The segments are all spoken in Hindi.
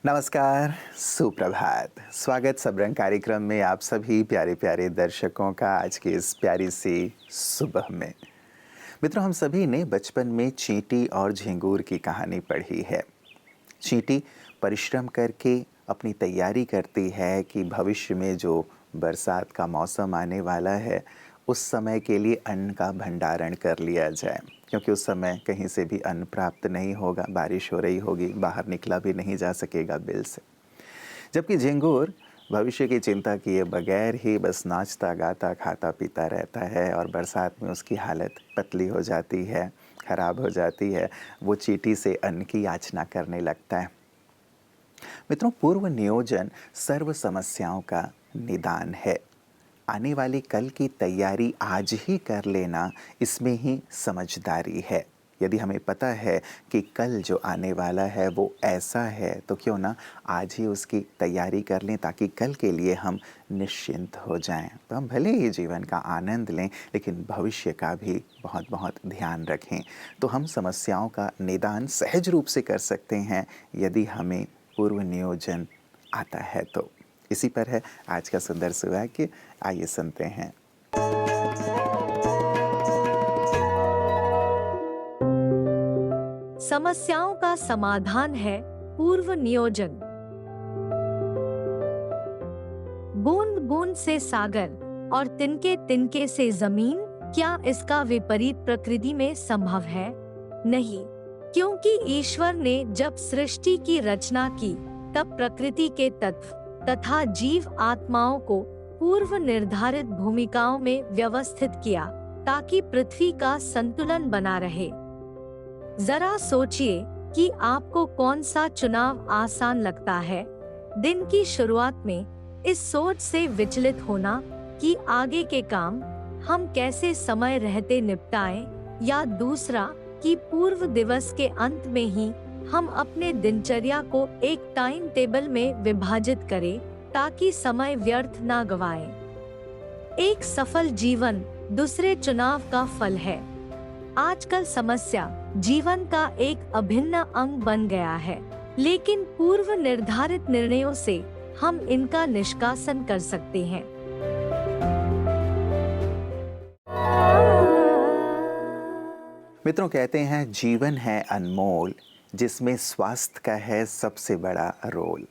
नमस्कार, सुप्रभात। स्वागत सबरंग कार्यक्रम में आप सभी प्यारे प्यारे दर्शकों का आज की इस प्यारी सी सुबह में। मित्रों, हम सभी ने बचपन में चींटी और झिंगूर की कहानी पढ़ी है। चींटी परिश्रम करके अपनी तैयारी करती है कि भविष्य में जो बरसात का मौसम आने वाला है उस समय के लिए अन्न का भंडारण कर लिया जाए, क्योंकि उस समय कहीं से भी अन्न प्राप्त नहीं होगा, बारिश हो रही होगी, बाहर निकला भी नहीं जा सकेगा बिल से। जबकि झिंगूर भविष्य की चिंता किए बगैर ही बस नाचता गाता खाता पीता रहता है और बरसात में उसकी हालत पतली हो जाती है, खराब हो जाती है। वो चींटी से अन्न की याचना करने लगता है। मित्रों, पूर्व नियोजन सर्व समस्याओं का निदान है। आने वाले कल की तैयारी आज ही कर लेना, इसमें ही समझदारी है। यदि हमें पता है कि कल जो आने वाला है वो ऐसा है, तो क्यों ना आज ही उसकी तैयारी कर लें, ताकि कल के लिए हम निश्चिंत हो जाएं। तो हम भले ही जीवन का आनंद लें, लेकिन भविष्य का भी बहुत बहुत ध्यान रखें। तो हम समस्याओं का निदान सहज रूप से कर सकते हैं यदि हमें पूर्व नियोजन आता है तो। इसी पर है आज का सुंदर सुभाग्य। आइए सुनते हैं। समस्याओं का समाधान है पूर्व नियोजन। बूंद बूंद से सागर और तिनके तिनके से जमीन, क्या इसका विपरीत प्रकृति में संभव है? नहीं, क्योंकि ईश्वर ने जब सृष्टि की रचना की तब प्रकृति के तत्व तथा जीव आत्माओं को पूर्व निर्धारित भूमिकाओं में व्यवस्थित किया, ताकि पृथ्वी का संतुलन बना रहे। जरा सोचिए कि आपको कौन सा चुनाव आसान लगता है। दिन की शुरुआत में इस सोच से विचलित होना कि आगे के काम हम कैसे समय रहते निपटाएं, या दूसरा कि पूर्व दिवस के अंत में ही हम अपने दिनचर्या को एक टाइम टेबल में विभाजित करें, ताकि समय व्यर्थ ना गवाएं। एक सफल जीवन दूसरे चुनाव का फल है। आजकल समस्या जीवन का एक अभिन्न अंग बन गया है, लेकिन पूर्व निर्धारित निर्णयों से हम इनका निष्कासन कर सकते हैं। मित्रों, कहते हैं जीवन है अनमोल, जिसमें स्वास्थ्य का है सबसे बड़ा रोल।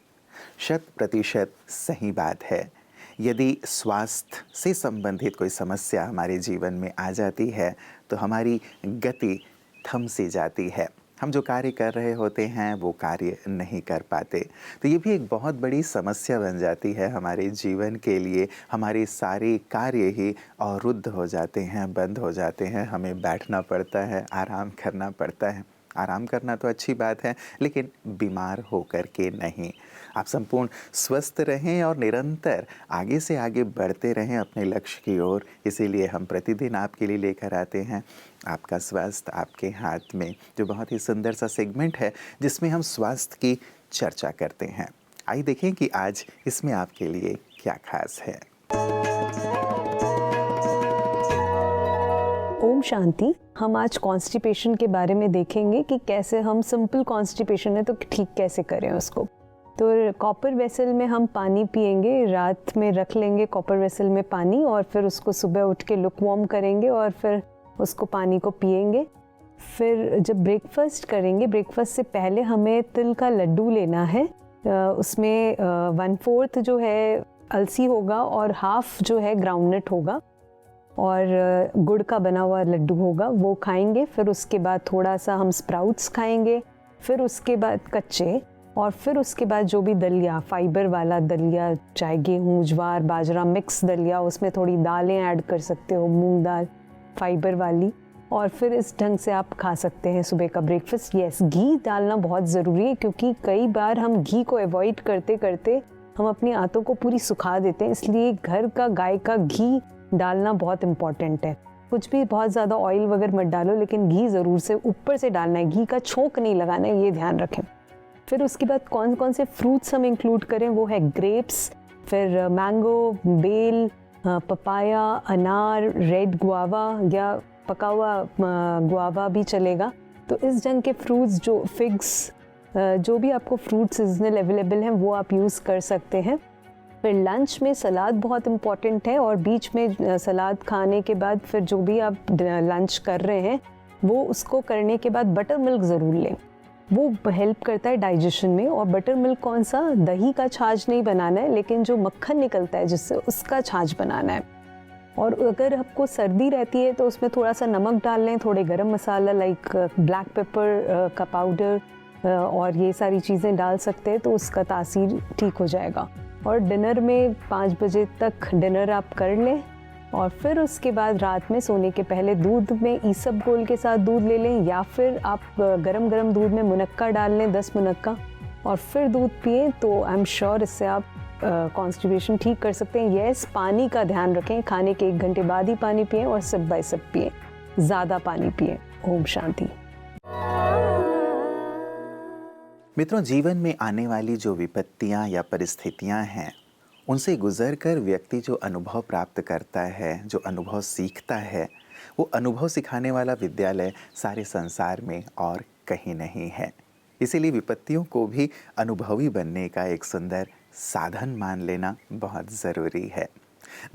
100% सही बात है। यदि स्वास्थ्य से संबंधित कोई समस्या हमारे जीवन में आ जाती है तो हमारी गति थम सी जाती है। हम जो कार्य कर रहे होते हैं वो कार्य नहीं कर पाते। तो ये भी एक बहुत बड़ी समस्या बन जाती है हमारे जीवन के लिए। हमारे सारे कार्य ही अवरुद्ध हो जाते हैं, बंद हो जाते हैं। हमें बैठना पड़ता है, आराम करना पड़ता है। आराम करना तो अच्छी बात है, लेकिन बीमार होकर के नहीं। आप संपूर्ण स्वस्थ रहें और निरंतर आगे से आगे बढ़ते रहें अपने लक्ष्य की ओर। इसीलिए हम प्रतिदिन आपके लिए लेकर आते हैं आपका स्वास्थ्य आपके हाथ में, जो बहुत ही सुंदर सा सेगमेंट है जिसमें हम स्वास्थ्य की चर्चा करते हैं। आइए देखें कि आज इसमें आपके लिए क्या खास है। ओम शांति। हम आज कॉन्स्टिपेशन के बारे में देखेंगे कि कैसे हम सिंपल कॉन्स्टिपेशन है तो ठीक कैसे करें उसको। तो कॉपर वेसल में हम पानी पिएंगे, रात में रख लेंगे कॉपर वेसल में पानी, और फिर उसको सुबह उठ के लुक वार्म करेंगे और फिर उसको पानी को पिएंगे। फिर जब ब्रेकफास्ट करेंगे, ब्रेकफास्ट से पहले हमें तिल का लड्डू लेना है। उसमें 1/4 जो है अलसी होगा और हाफ जो है ग्राउंडनट होगा, और गुड़ का बना हुआ लड्डू होगा, वो खाएंगे। फिर उसके बाद थोड़ा सा हम स्प्राउट्स खाएंगे, फिर उसके बाद कच्चे, और फिर उसके बाद जो भी दलिया, फाइबर वाला दलिया, चाहे गेहूँ, ज्वार, बाजरा मिक्स दलिया, उसमें थोड़ी दालें ऐड कर सकते हो, मूंग दाल फाइबर वाली, और फिर इस ढंग से आप खा सकते हैं सुबह का ब्रेकफास्ट। यस, घी डालना बहुत ज़रूरी है, क्योंकि कई बार हम घी को अवॉइड करते करते हम अपनी आंतों को पूरी सुखा देते हैं। इसलिए घर का गाय का घी डालना बहुत इम्पॉर्टेंट है। कुछ भी बहुत ज़्यादा ऑयल वगैरह मत डालो, लेकिन घी ज़रूर से ऊपर से डालना है, घी का छोंक नहीं लगाना है, ये ध्यान रखें। फिर उसके बाद कौन कौन से फ्रूट्स हम इंक्लूड करें, वो है ग्रेप्स, फिर मैंगो, बेल, पपाया, अनार, रेड गुआवा या पका हुआ गुआवा भी चलेगा। तो इस ढंग के फ्रूट्स, जो फिग्स, जो भी आपको फ्रूट सीजनल अवेलेबल हैं वो आप यूज़ कर सकते हैं। फिर लंच में सलाद बहुत इम्पॉर्टेंट है, और बीच में सलाद खाने के बाद फिर जो भी आप लंच कर रहे हैं वो उसको करने के बाद बटर मिल्क ज़रूर लें, वो हेल्प करता है डाइजेशन में। और बटर मिल्क कौन सा, दही का छाछ नहीं बनाना है, लेकिन जो मक्खन निकलता है जिससे उसका छाछ बनाना है। और अगर आपको सर्दी रहती है तो उसमें थोड़ा सा नमक डाल लें, थोड़े गरम मसाला लाइक ब्लैक पेपर का पाउडर और ये सारी चीज़ें डाल सकते हैं, तो उसका तासीर ठीक हो जाएगा। और डिनर में 5 बजे तक डिनर आप कर लें, और फिर उसके बाद रात में सोने के पहले दूध में ईसबगोल के साथ दूध ले लें, या फिर आप गरम गरम दूध में मुनक्का डाल लें 10 मुनक्का, और फिर दूध पिए, तो आई एम श्योर इससे आप कॉन्स्टिपेशन ठीक कर सकते हैं। यस, पानी का ध्यान रखें, खाने के 1 घंटे बाद ही पानी पिएं और सिप बाय सिप पिएं, ज़्यादा पानी पिएं। ओम शांति। मित्रों, जीवन में आने वाली जो विपत्तियां या परिस्थितियां हैं, उनसे गुजरकर व्यक्ति जो अनुभव प्राप्त करता है, जो अनुभव सीखता है, वो अनुभव सिखाने वाला विद्यालय सारे संसार में और कहीं नहीं है। इसीलिए विपत्तियों को भी अनुभवी बनने का एक सुंदर साधन मान लेना बहुत ज़रूरी है।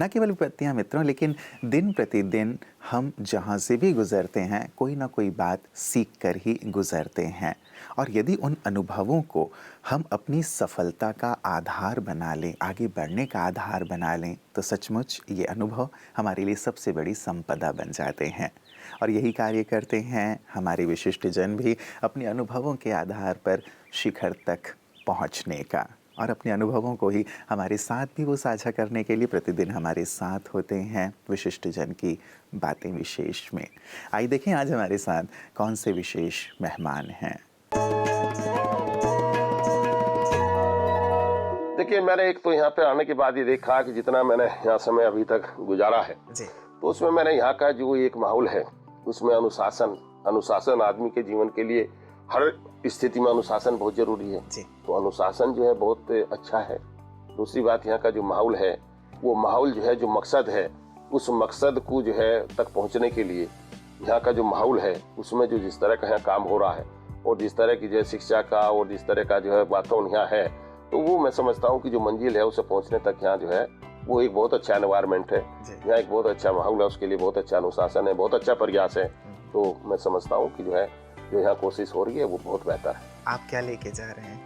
न केवल विपत्तियाँ मित्रों, लेकिन दिन प्रतिदिन हम जहाँ से भी गुज़रते हैं कोई ना कोई बात सीख कर ही गुज़रते हैं। और यदि उन अनुभवों को हम अपनी सफलता का आधार बना लें, आगे बढ़ने का आधार बना लें, तो सचमुच ये अनुभव हमारे लिए सबसे बड़ी संपदा बन जाते हैं। और यही कार्य करते हैं हमारे विशिष्ट जन भी, अपने अनुभवों के आधार पर शिखर तक पहुँचने का। और अपने अनुभवों को ही हमारे साथ भी वो साझा करने के लिए प्रतिदिन हमारे साथ होते हैं विशिष्ट जन की बातें विशेष में। आइए देखें आज हमारे साथ कौन से विशेष मेहमान हैं। देखिए, मैंने एक तो यहाँ पे आने के बाद ये देखा कि जितना मैंने यहाँ समय अभी तक गुजारा है जी, तो उसमें मैंने यहाँ का जो एक माहौल है उसमें अनुशासन आदमी के जीवन के लिए हर स्थिति में अनुशासन बहुत जरूरी है जी। तो अनुशासन जो है बहुत अच्छा है। दूसरी बात, यहाँ का जो माहौल है वो माहौल जो है, जो मकसद है, उस मकसद को जो है तक पहुँचने के लिए यहाँ का जो माहौल है उसमें जो जिस तरह का यहाँ काम हो रहा है और जिस तरह की जो है शिक्षा का और जिस तरह का जो है वातावरण यहाँ है, तो वो मैं समझता हूँ कि जो मंजिल है उसे पहुँचने तक यहाँ जो है वो एक बहुत अच्छा एनवायरनमेंट है। यहाँ एक बहुत अच्छा माहौल है, उसके लिए बहुत अच्छा अनुशासन है, बहुत अच्छा प्रयास है। तो मैं समझता हूँ कि जो यहाँ कोशिश हो रही है वो बहुत बेहतर है। आप क्या लेके जा रहे हैं?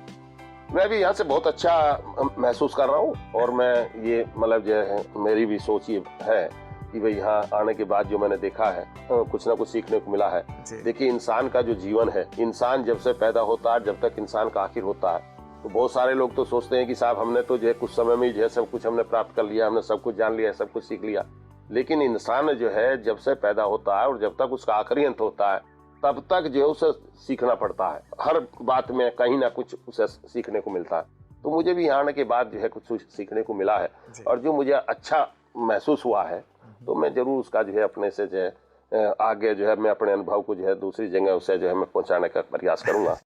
मैं भी यहाँ से बहुत अच्छा महसूस कर रहा हूँ, और मैं ये मतलब जो है मेरी भी सोच ये है कि भाई यहाँ आने के बाद जो मैंने देखा है कुछ ना कुछ सीखने को मिला है। देखिए, इंसान का जो जीवन है, इंसान जब से पैदा होता है जब तक इंसान का आखिर होता है, तो बहुत सारे लोग तो सोचते हैं कि साहब हमने तो जो है कुछ समय में जो है सब कुछ हमने प्राप्त कर लिया, हमने सब कुछ जान लिया, सब कुछ सीख लिया। लेकिन इंसान जो है जब से पैदा होता है और जब तक उसका आखिरी अंत होता है तब तक जो है उसे सीखना पड़ता है। हर बात में कहीं ना कुछ उसे सीखने को मिलता है। तो मुझे भी यहाँ आने के बाद जो है कुछ सीखने को मिला है, और जो मुझे अच्छा महसूस हुआ है तो मैं जरूर उसका जो है अपने से जो है आगे जो है मैं अपने अनुभव को जो है दूसरी जगह उसे जो है मैं पहुँचाने का प्रयास करूँगा।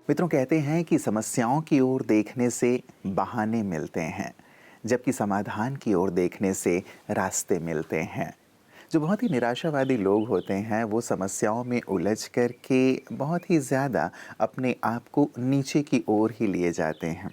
मित्रों, कहते हैं कि समस्याओं की ओर देखने से बहाने मिलते हैं, जबकि समाधान की ओर देखने से रास्ते मिलते हैं। जो बहुत ही निराशावादी लोग होते हैं वो समस्याओं में उलझ कर के बहुत ही ज़्यादा अपने आप को नीचे की ओर ही लिए जाते हैं,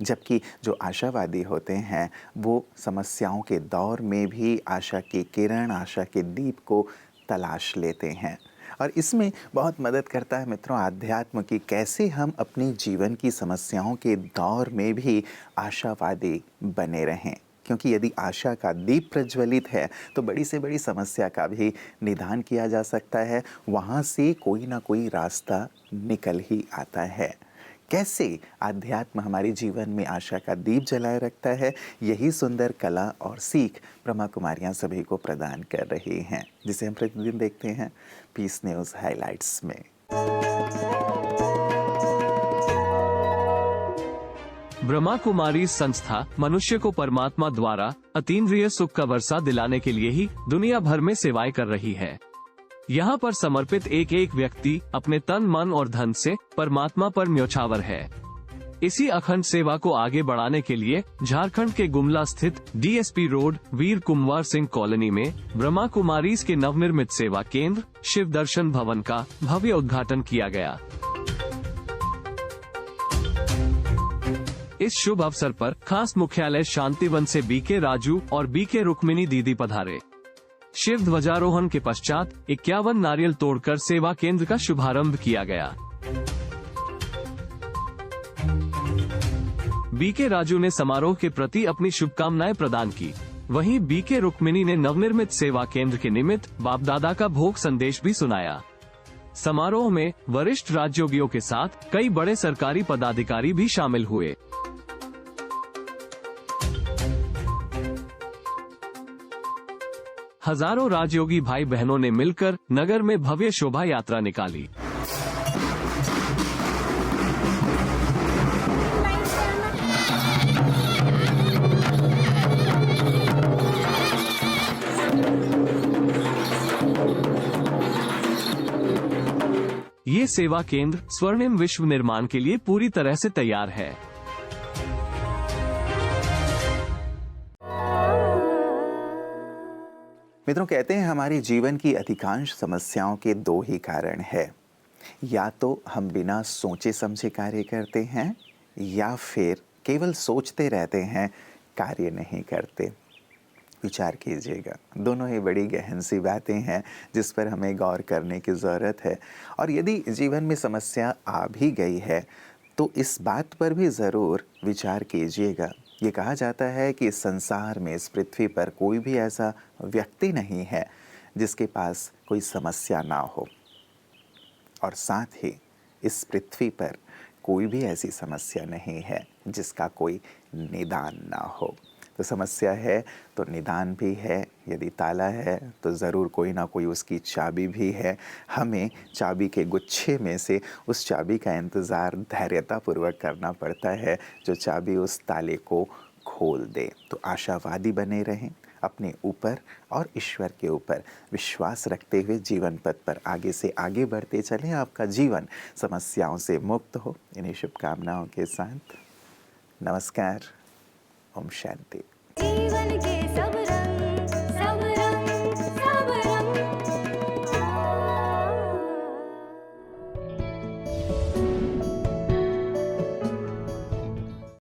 जबकि जो आशावादी होते हैं वो समस्याओं के दौर में भी आशा की किरण, आशा के दीप को तलाश लेते हैं। और इसमें बहुत मदद करता है मित्रों आध्यात्म की, कैसे हम अपने जीवन की समस्याओं के दौर में भी आशावादी बने रहें। क्योंकि यदि आशा का दीप प्रज्वलित है तो बड़ी से बड़ी समस्या का भी निदान किया जा सकता है, वहाँ से कोई ना कोई रास्ता निकल ही आता है। कैसे आध्यात्म हमारे जीवन में आशा का दीप जलाए रखता है, यही सुंदर कला और सीख ब्रह्मा कुमारियाँ सभी को प्रदान कर रही हैं, जिसे हम प्रतिदिन देखते हैं पीस न्यूज़ हाइलाइट्स में। ब्रह्मा कुमारी संस्था मनुष्य को परमात्मा द्वारा अतीन्द्रिय सुख का वर्षा दिलाने के लिए ही दुनिया भर में सेवाएं कर रही है। यहाँ पर समर्पित एक एक व्यक्ति अपने तन, मन और धन से परमात्मा पर न्योछावर है। इसी अखंड सेवा को आगे बढ़ाने के लिए झारखंड के गुमला स्थित डीएसपी रोड वीर कुंवर सिंह कॉलोनी में ब्रह्मा कुमारीज के नवनिर्मित सेवा केंद्र शिव दर्शन भवन का भव्य उद्घाटन किया गया। इस शुभ अवसर पर खास मुख्यालय शांतिवन से बीके राजू और बीके रुक्मिणी दीदी पधारे। शिव ध्वजारोहण के पश्चात 51 नारियल तोड़कर सेवा केंद्र का शुभारंभ किया गया। बीके राजू ने समारोह के प्रति अपनी शुभकामनाएं प्रदान की। वहीं बीके रुक्मिणी ने नवनिर्मित सेवा केंद्र के निमित्त बाप दादा का भोग संदेश भी सुनाया। समारोह में वरिष्ठ राजयोगियों के साथ कई बड़े सरकारी पदाधिकारी भी शामिल हुए। हजारों राजयोगी भाई बहनों ने मिलकर नगर में भव्य शोभा यात्रा निकाली। ये सेवा केंद्र स्वर्णिम विश्व निर्माण के लिए पूरी तरह से तैयार है। मित्रों, कहते हैं हमारे जीवन की अधिकांश समस्याओं के दो ही कारण है। या तो हम बिना सोचे समझे कार्य करते हैं या फिर केवल सोचते रहते हैं, कार्य नहीं करते। विचार कीजिएगा, दोनों ही बड़ी गहन सी बातें हैं जिस पर हमें गौर करने की ज़रूरत है। और यदि जीवन में समस्या आ भी गई है तो इस बात पर भी ज़रूर विचार कीजिएगा। ये कहा जाता है कि इस संसार में, इस पृथ्वी पर कोई भी ऐसा व्यक्ति नहीं है जिसके पास कोई समस्या ना हो, और साथ ही इस पृथ्वी पर कोई भी ऐसी समस्या नहीं है जिसका कोई निदान ना हो। तो समस्या है तो निदान भी है, यदि ताला है तो ज़रूर कोई ना कोई उसकी चाबी भी है। हमें चाबी के गुच्छे में से उस चाबी का इंतज़ार धैर्यतापूर्वक करना पड़ता है जो चाबी उस ताले को खोल दे। तो आशावादी बने रहें, अपने ऊपर और ईश्वर के ऊपर विश्वास रखते हुए जीवन पथ पर आगे से आगे बढ़ते चलें। आपका जीवन समस्याओं से मुक्त हो। इन्हीं शुभकामनाओं के साथ नमस्कार। ओम शांति। जीवन के सब रंग